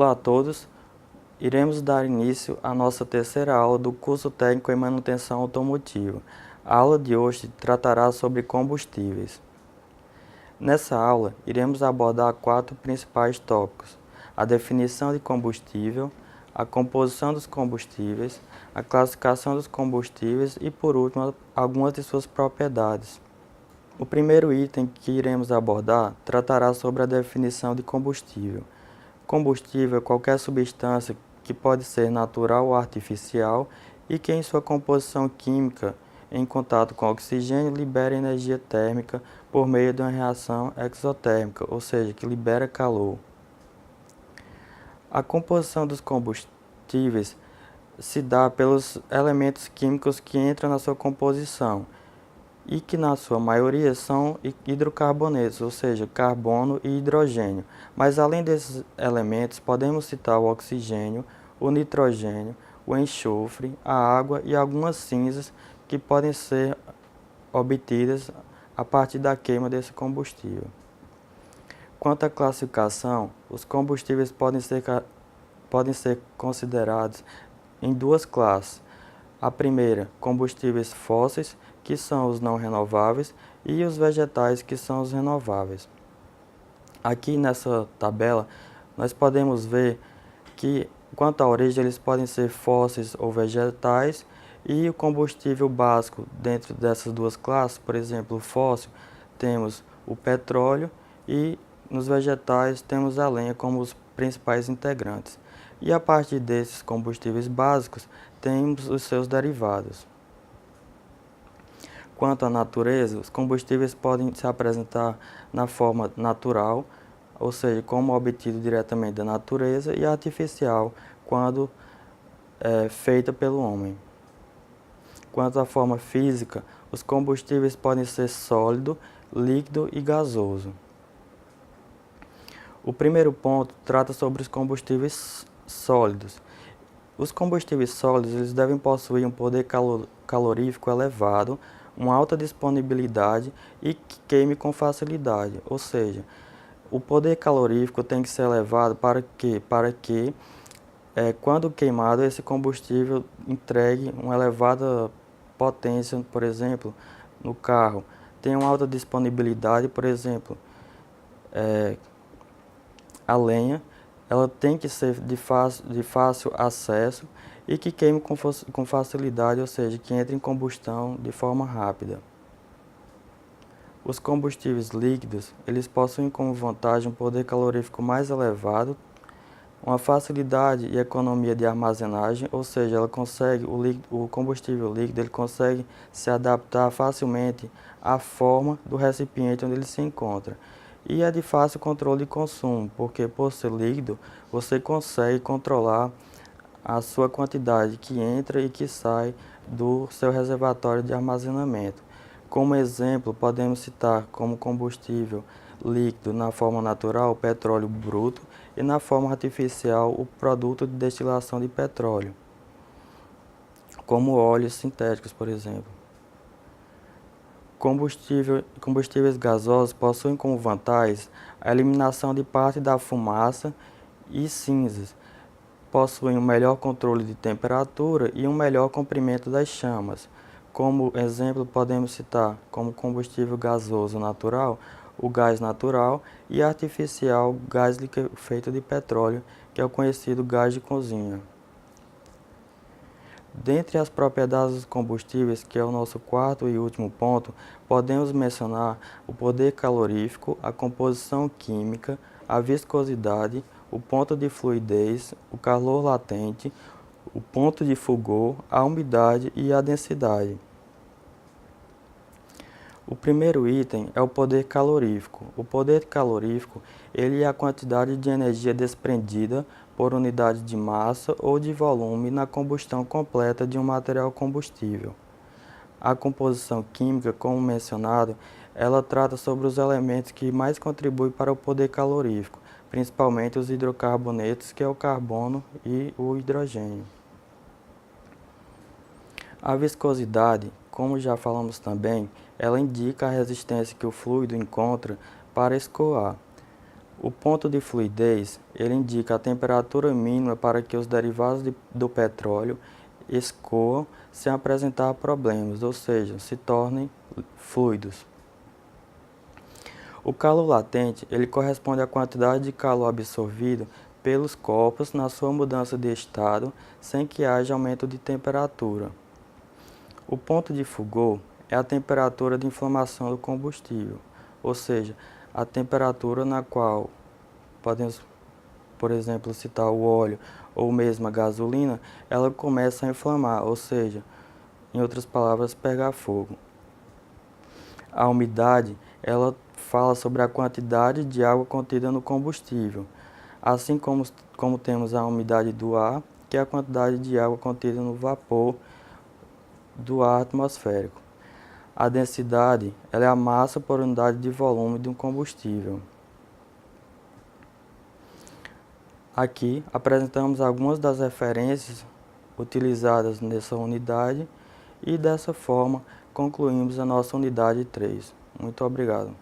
Olá a todos, iremos dar início à nossa terceira aula do curso técnico em manutenção automotiva. A aula de hoje tratará sobre combustíveis. Nessa aula, iremos abordar 4 principais tópicos: a definição de combustível, a composição dos combustíveis, a classificação dos combustíveis e, por último, algumas de suas propriedades. O primeiro item que iremos abordar tratará sobre a definição de combustível. Combustível é qualquer substância que pode ser natural ou artificial e que em sua composição química, em contato com oxigênio, libera energia térmica por meio de uma reação exotérmica, ou seja, que libera calor. A composição dos combustíveis se dá pelos elementos químicos que entram na sua composição e que na sua maioria são hidrocarbonetos, ou seja, carbono e hidrogênio. Mas além desses elementos, podemos citar o oxigênio, o nitrogênio, o enxofre, a água e algumas cinzas que podem ser obtidas a partir da queima desse combustível. Quanto à classificação, os combustíveis podem ser considerados em duas classes. A primeira, combustíveis fósseis, que são os não renováveis, e os vegetais, que são os renováveis. Aqui nessa tabela, nós podemos ver que, quanto à origem, eles podem ser fósseis ou vegetais, e o combustível básico dentro dessas duas classes, por exemplo, o fóssil, temos o petróleo e nos vegetais temos a lenha como os principais integrantes. E a partir desses combustíveis básicos, temos os seus derivados. Quanto à natureza, os combustíveis podem se apresentar na forma natural, ou seja, como obtido diretamente da natureza, e artificial, quando feita pelo homem. Quanto à forma física, os combustíveis podem ser sólido, líquido e gasoso. O primeiro ponto trata sobre os combustíveis sólidos. Os combustíveis sólidos eles devem possuir um poder calorífico elevado, uma alta disponibilidade e que queime com facilidade. Ou seja, o poder calorífico tem que ser elevado para que quando queimado, esse combustível entregue uma elevada potência, por exemplo, no carro. Tem uma alta disponibilidade, por exemplo, a lenha, ela tem que ser de fácil acesso e que queime com facilidade, ou seja, que entre em combustão de forma rápida. Os combustíveis líquidos, eles possuem como vantagem um poder calorífico mais elevado, uma facilidade e economia de armazenagem, ou seja, o combustível líquido ele consegue se adaptar facilmente à forma do recipiente onde ele se encontra. E é de fácil controle de consumo, porque por ser líquido, você consegue controlar a sua quantidade que entra e que sai do seu reservatório de armazenamento. Como exemplo, podemos citar como combustível líquido na forma natural o petróleo bruto e na forma artificial o produto de destilação de petróleo, como óleos sintéticos, por exemplo. Combustíveis gasosos possuem como vantagens a eliminação de parte da fumaça e cinzas, possuem um melhor controle de temperatura e um melhor comprimento das chamas. Como exemplo, podemos citar como combustível gasoso natural o gás natural e artificial o gás feito de petróleo, que é o conhecido gás de cozinha. Dentre as propriedades dos combustíveis, que é o nosso quarto e último ponto, podemos mencionar o poder calorífico, a composição química, a viscosidade, o ponto de fluidez, o calor latente, o ponto de fulgor, a umidade e a densidade. O primeiro item é o poder calorífico. O poder calorífico ele é a quantidade de energia desprendida por unidade de massa ou de volume na combustão completa de um material combustível. A composição química, como mencionado, ela trata sobre os elementos que mais contribuem para o poder calorífico, principalmente os hidrocarbonetos, que é o carbono e o hidrogênio. A viscosidade, como já falamos também, ela indica a resistência que o fluido encontra para escoar. O ponto de fluidez, ele indica a temperatura mínima para que os derivados do petróleo escoam sem apresentar problemas, ou seja, se tornem fluidos. O calor latente, ele corresponde à quantidade de calor absorvido pelos corpos na sua mudança de estado, sem que haja aumento de temperatura. O ponto de fulgor é a temperatura de inflamação do combustível, ou seja, a temperatura na qual podemos, por exemplo, citar o óleo ou mesmo a gasolina, ela começa a inflamar, ou seja, em outras palavras, pegar fogo. A umidade, ela fala sobre a quantidade de água contida no combustível, assim como temos a umidade do ar, que é a quantidade de água contida no vapor do ar atmosférico. A densidade, ela é a massa por unidade de volume de um combustível. Aqui apresentamos algumas das referências utilizadas nessa unidade e dessa forma concluímos a nossa unidade 3. Muito obrigado.